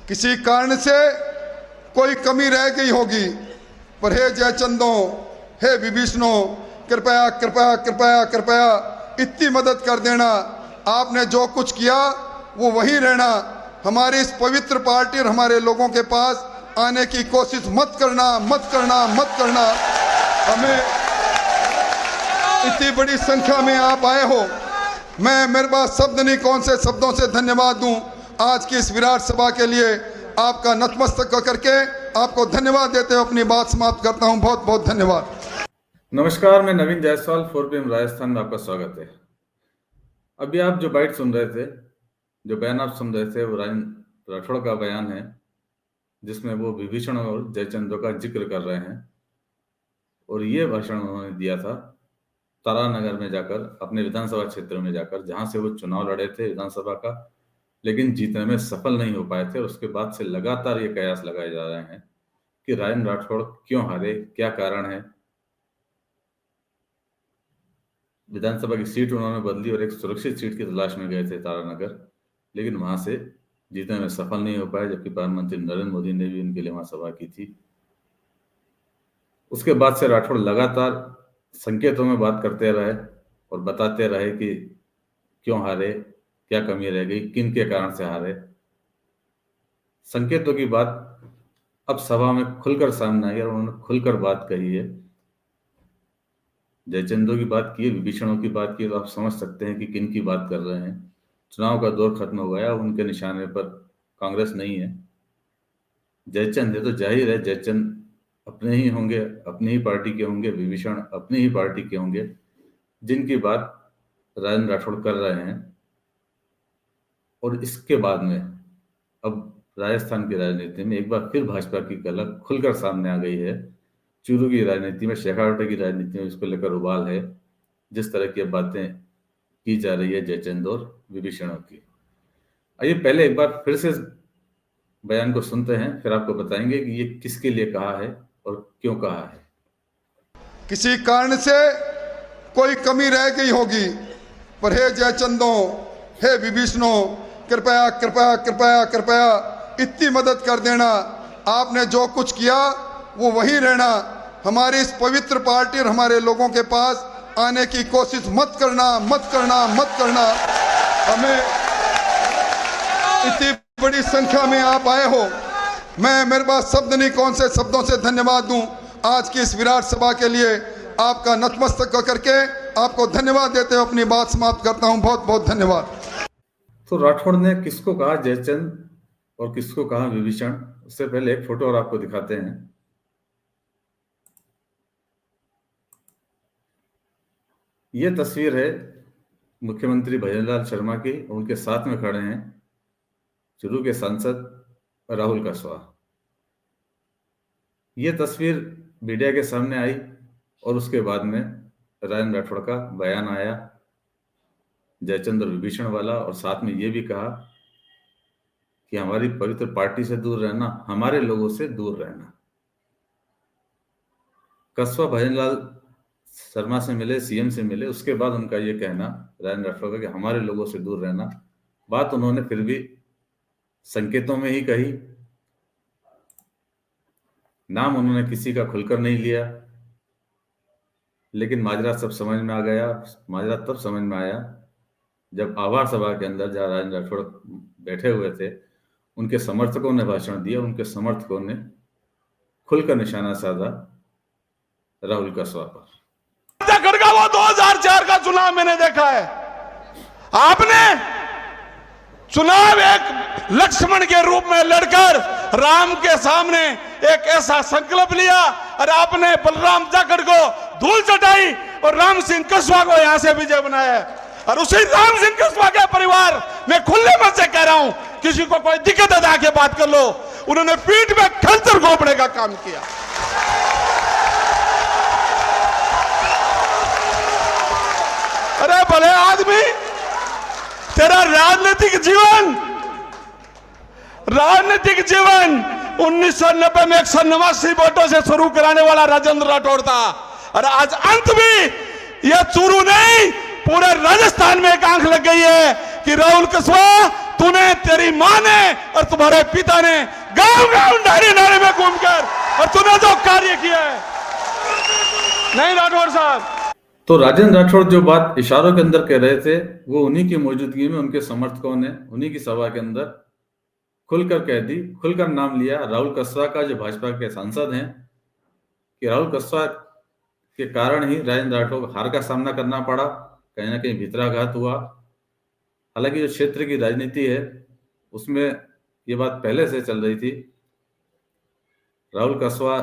किसी कारण से कोई कमी रह गई होगी, पर हे जयचंदों, हे विभीषणों, कृपया कृपया कृपया कृपया इतनी मदद कर देना। आपने जो कुछ किया वो वहीं रहना। हमारी इस पवित्र पार्टी और हमारे लोगों के पास आने की कोशिश मत करना, मत करना, मत करना। हमें इतनी बड़ी संख्या में आप आए हो, मैं मेरे पास शब्द नहीं, कौन से शब्दों से धन्यवाद दूं। आज की इस विराट सभा के लिए आपका नतमस्तक करके आपको धन्यवाद देते हुए अपनी बात समाप्त करता हूं। बहुत बहुत धन्यवाद। नमस्कार, मैं नवीन जायसवाल, 4PM राजस्थान में आपका स्वागत है। अभी आप जो बाइट सुन रहे थे, जो बयान आप सुन रहे थे, वो राजेंद्र राठौड़ का बयान है, जिसमें वो विभीषण और जयचंद्र का जिक्र कर रहे हैं। और ये भाषण उन्होंने दिया था तारानगर में जाकर, अपने विधानसभा क्षेत्र में जाकर, जहां से वो चुनाव लड़े थे विधानसभा का, लेकिन जीतने में सफल नहीं हो पाए थे। उसके बाद से लगातार ये कयास लगाए जा रहे हैं कि राजेंद्र राठौड़ क्यों हारे, क्या कारण है। विधानसभा की सीट उन्होंने बदली और एक सुरक्षित सीट की तलाश में गए थे तारानगर, लेकिन वहां से जीतने में सफल नहीं हो पाए, जबकि प्रधानमंत्री नरेंद्र मोदी ने भी उनके लिए वहां सभा की थी। उसके बाद से राठौड़ लगातार संकेतों में बात करते रहे और बताते रहे कि क्यों हारे, क्या कमी रह गई, किन के कारण से हारे। संकेतों की बात अब सभा में खुलकर सामने आई और उन्होंने खुलकर बात कही है। जयचंद्र की बात की है, विभीषणों की बात की है, तो आप समझ सकते हैं कि किन की बात कर रहे हैं। चुनाव का दौर खत्म हो गया, उनके निशाने पर कांग्रेस नहीं है। जयचंद्र है तो जाहिर है जयचंद्र अपने ही होंगे, अपनी ही पार्टी के होंगे, विभीषण अपनी ही पार्टी के होंगे, जिनकी बात राजेंद्र राठौड़ कर रहे हैं। और इसके बाद में अब राजस्थान की राजनीति में एक बार फिर भाजपा की झलक खुलकर सामने आ गई है। चूरू की राजनीति में, शेखावटी की राजनीति में इसको लेकर उबाल है, जिस तरह की बातें की जा रही है जयचंद्र और विभीषणों की। आइए पहले एक बार फिर से बयान को सुनते हैं, फिर आपको बताएंगे कि ये किसके लिए कहा है और क्यों कहा है। किसी कारण से कोई कमी रह गई होगी, पर हे जयचंदों, हे विभीषणों, कृपया कृपया कृपया कृपया इतनी मदद कर देना। आपने जो कुछ किया वो वहीं रहना। हमारी इस पवित्र पार्टी और हमारे लोगों के पास आने की कोशिश मत करना, मत करना, मत करना। हमें इतनी बड़ी संख्या में आप आए हो, मैं मेरे पास शब्द नहीं, कौन से शब्दों से धन्यवाद दूं। आज की इस विराट सभा के लिए आपका नतमस्तक करके आपको धन्यवाद देते हुए अपनी बात समाप्त करता हूं। बहुत बहुत धन्यवाद। तो राठौड़ ने किसको कहा जयचंद्र और किसको कहा विभीषण, उससे पहले एक फोटो और आपको दिखाते हैं। ये तस्वीर है मुख्यमंत्री भजनलाल शर्मा की, उनके साथ में खड़े हैं चूरू के सांसद राहुल कसवा। ये तस्वीर मीडिया के सामने आई और उसके बाद में राजेंद्र राठौड़ का बयान आया, जयचंद्र विभीषण वाला, और साथ में ये भी कहा कि हमारी पवित्र पार्टी से दूर रहना, हमारे लोगों से दूर रहना। कसवा भजनलाल शर्मा से मिले, सीएम से मिले, उसके बाद उनका ये कहना राजेंद्र राठौड़ का कि हमारे लोगों से दूर रहना, बात उन्होंने फिर भी संकेतों में ही कही। नाम उन्होंने किसी का खुलकर नहीं लिया, लेकिन माजरा सब समझ में आ गया। माजरा तब समझ में आया जब आभार सभा के अंदर जहाँ राजेंद्र राठौड़ बैठे हुए थे, उनके समर्थकों ने भाषण दिया। उनके समर्थकों ने खुलकर निशाना साधा राहुल कसवा पर। वो 2004 का चुनाव मैंने देखा है। आपने चुनाव एक लक्ष्मण के रूप में लड़कर राम के सामने एक ऐसा संकल्प लिया और आपने बलराम जाखड़ को धूल चटाई और राम सिंह कसवा को यहां से विजय बनाया। और उसी राम सिंह कसवा के परिवार में खुले मन से कह रहा हूं, किसी को कोई दिक्कत है आके बात कर लो, उन्होंने पीठ में खंजर घोंपने का काम किया। अरे भले आदमी, तेरा राजनीतिक जीवन 1990 में 189 वोटों से शुरू कराने वाला राजेंद्र राठौड़ था। और आज अंत भी यह चूरू नहीं, पूरे राजस्थान में एक आंख लग गई है कि राहुल कसवा, तूने, तेरी मां ने और तुम्हारे पिता ने गांव गांव नारे नारे में घूमकर और तूने जो कार्य किया है, नहीं राठौड़ साहब। तो राजेंद्र राठौड़ जो बात इशारों के अंदर कह रहे थे, वो उन्हीं की मौजूदगी में उनके समर्थकों ने उन्हीं की सभा के अंदर खुलकर कह दी, खुलकर नाम लिया राहुल कसवा का, जो भाजपा के सांसद हैं, कि राहुल कसवा के कारण ही राजेंद्र राठौड़ को हार का सामना करना पड़ा, कहीं ना कहीं भितराघात हुआ। हालांकि जो क्षेत्र की राजनीति है उसमें ये बात पहले से चल रही थी, राहुल कसवा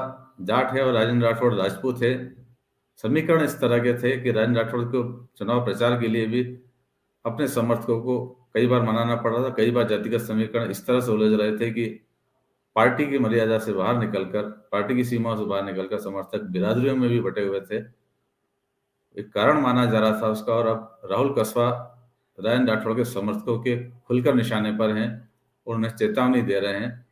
जाट है और राजेंद्र राठौड़ राजपूत है। समीकरण इस तरह के थे कि राजेंद्र राठौड़ को चुनाव प्रचार के लिए भी अपने समर्थकों को कई बार मनाना पड़ रहा था, कई बार जातिगत समीकरण इस तरह से उलझ रहे थे कि पार्टी की मर्यादा से बाहर निकलकर, पार्टी की सीमा से बाहर निकलकर समर्थक बिरादरियों में भी बटे हुए थे। एक कारण माना जा रहा था उसका। और अब राहुल कसवा राजेंद्र राठौड़ के समर्थकों के खुलकर निशाने पर हैं और उन्हें चेतावनी दे रहे हैं,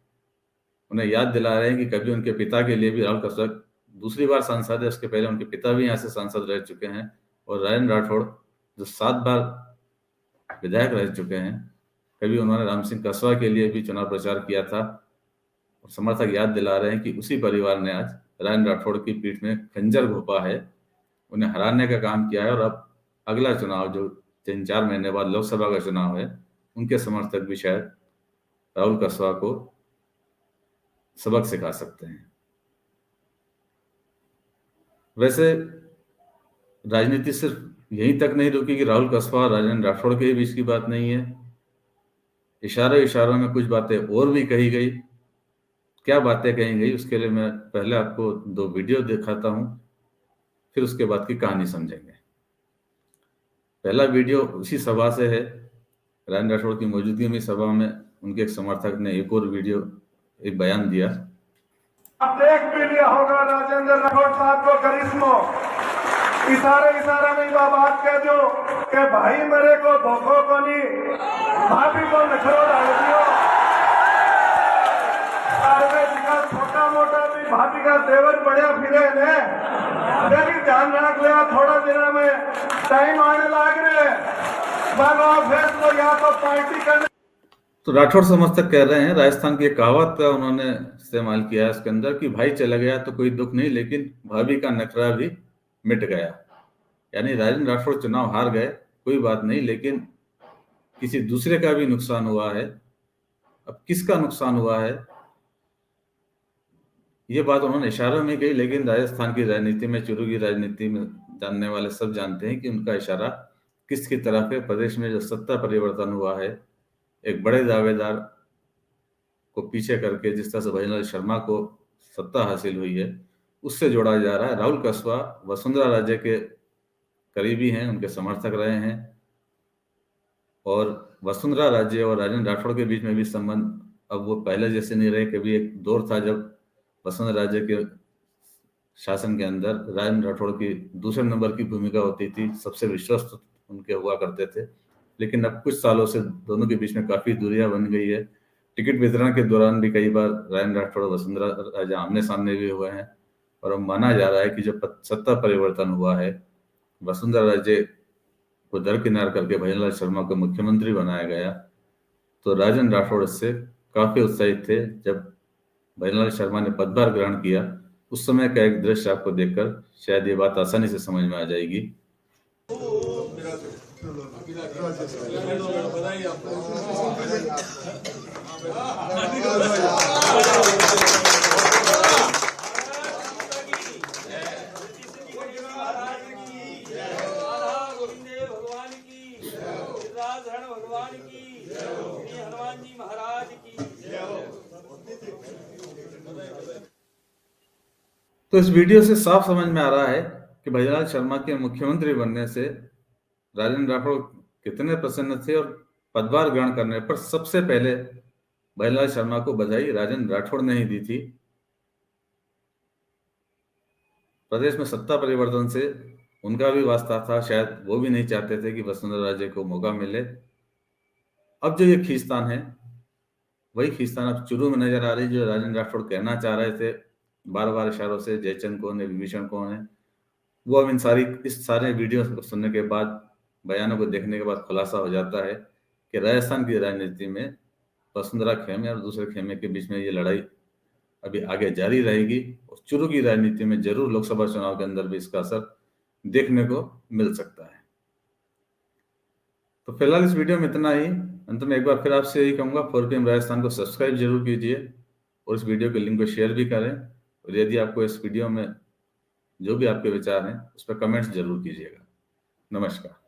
उन्हें याद दिला रहे हैं कि कभी उनके पिता के लिए भी, राहुल कसवा दूसरी बार सांसद है, उसके पहले उनके पिता भी यहाँ से सांसद रह चुके हैं, और राजेंद्र राठौड़ जो 7 बार विधायक रह चुके हैं, कभी उन्होंने राम सिंह कसवा के लिए भी चुनाव प्रचार किया था। और समर्थक याद दिला रहे हैं कि उसी परिवार ने आज राजेंद्र राठौड़ की पीठ में खंजर घोंपा है, उन्हें हराने का काम किया है। और अब अगला चुनाव जो 3-4 महीने बाद लोकसभा का चुनाव है, उनके समर्थक भी शायद राहुल कसवा को सबक सिखा सकते हैं। वैसे राजनीति सिर्फ यहीं तक नहीं रुकी कि राहुल कसवा और राजेंद्र राठौड़ के बीच की बात नहीं है, इशारों में कुछ बातें और भी कही गई। क्या बातें कही गई उसके लिए मैं पहले आपको 2 वीडियो दिखाता हूं, फिर उसके बाद की कहानी समझेंगे। पहला वीडियो उसी सभा से है, राजेंद्र राठौड़ की मौजूदगी में सभा में उनके एक समर्थक ने एक और वीडियो, एक बयान दिया। आप देख भी लिया होगा राजेंद्र राठौड़ साहब को करिश्मो, इशारे में यह बात कह दो कि भाई मेरे को धोखो को नहीं, भाभी को नखरो डाल दियो। छोटा मोटा भी भाभी का देवर बढ़िया फिरे ने, लेकिन ध्यान रख लिया थोड़ा दिन में टाइम आने लग रहे, फैसलो या तो पार्टी करने। तो राठौड़ समर्थक कह रहे हैं, राजस्थान की एक कहावत का उन्होंने इस्तेमाल किया है इसके अंदर, कि भाई चला गया तो कोई दुख नहीं, लेकिन भाभी का नखरा भी मिट गया। यानी राजेंद्र राठौड़ चुनाव हार गए, कोई बात नहीं, लेकिन किसी दूसरे का भी नुकसान हुआ है। अब किसका नुकसान हुआ है ये बात उन्होंने इशारों में कही, लेकिन राजस्थान की राजनीति में, चुरू की राजनीति में जानने वाले सब जानते हैं कि उनका इशारा किसकी तरफ है। प्रदेश में जो सत्ता परिवर्तन हुआ है, एक बड़े दावेदार को पीछे करके जिस तरह से भजनलाल शर्मा को सत्ता हासिल हुई है, उससे जोड़ा जा रहा है। राहुल कसवा वसुंधरा राजे के करीबी हैं, उनके समर्थक रहे हैं, और वसुंधरा राजे और राजेंद्र राठौड़ के बीच में भी संबंध अब वो पहले जैसे नहीं रहे। कभी एक दौर था जब वसुंधरा राजे के शासन के अंदर राजेंद्र राठौड़ की दूसरे नंबर की भूमिका होती थी, सबसे विश्वस्त उनके हुआ करते थे। लेकिन अब कुछ सालों से दोनों के बीच में काफी दूरियां बन गई है। टिकट वितरण के दौरान भी कई बार राजेंद्र राठौड़ और वसुंधरा राजे आमने सामने भी हुए हैं, और अब माना जा रहा है कि जब सत्ता परिवर्तन हुआ है, वसुंधरा राजे को दरकिनार करके भजनलाल शर्मा को मुख्यमंत्री बनाया गया, तो राजेंद्र राठौड़ इससे काफी उत्साहित थे। जब भजनलाल शर्मा ने पदभार ग्रहण किया, उस समय का एक दृश्य आपको देखकर शायद ये बात आसानी से समझ में आ जाएगी। तो इस वीडियो से साफ समझ में आ रहा है कि भजनलाल शर्मा के मुख्यमंत्री बनने से राजेंद्र राठौड़ कितने प्रसन्न थे, और पदभार ग्रहण करने पर सबसे पहले भजनलाल शर्मा को बधाई राजेंद्र राठौड़ ने ही दी थी। प्रदेश में सत्ता परिवर्तन से उनका भी वास्ता था, शायद वो भी नहीं चाहते थे कि वसुंधरा राजे को मौका मिले। अब जो ये खींचतान है, वही खींचतान अब चुरू में नजर आ रही, जो राजेंद्र राठौड़ कहना चाह रहे थे बार बार इशारों से, जयचंद कौन है, विभीषण कौन है, वो अब इस सारे वीडियो को सुनने के बाद, बयानों को देखने के बाद खुलासा हो जाता है कि राजस्थान की राजनीति में वसुंधरा खेमे और दूसरे खेमे के बीच में ये लड़ाई अभी आगे जारी रहेगी और चुरू की राजनीति में जरूर लोकसभा चुनाव के अंदर भी इसका असर देखने को मिल सकता है। तो फिलहाल इस वीडियो में इतना ही। अंत में एक बार फिर आपसे यही कहूंगा, 4PM राजस्थान को सब्सक्राइब जरूर कीजिए और इस वीडियो के लिंक को शेयर भी करें। और यदि आपको इस वीडियो में जो भी आपके विचार हैं उस पर कमेंट्स जरूर कीजिएगा। नमस्कार।